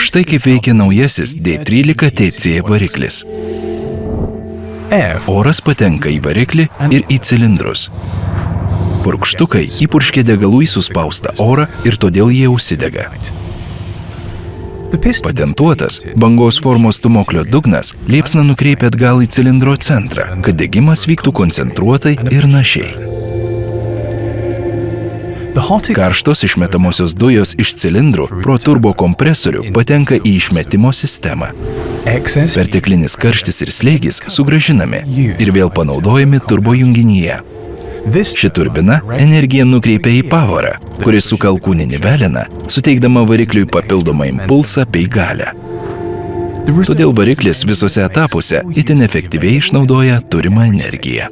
Štai kaip veikia naujasis D13TC variklis. Oras patenka į variklį ir į cilindrus. Purkštukai įpurškia degalų į suspaustą orą ir todėl jie užsidega. Patentuotas bangos formos stūmoklio dugnas liepsną nukreipia atgal į cilindro centrą, kad degimas vyktų koncentruotai ir našiai. Karštos išmetamosios dujos iš cilindrų pro turbokompresorių patenka į išmetimo sistemą. Perteklinis karštis ir slėgis sugrąžinami ir vėl panaudojami turbojunginyje. Ši turbina energiją nukreipia į pavarą, kuris suka alkūninį veleną, suteikdama varikliui papildomą impulsą bei galią. Todėl variklis visose etapuose itin efektyviai išnaudoja turimą energiją.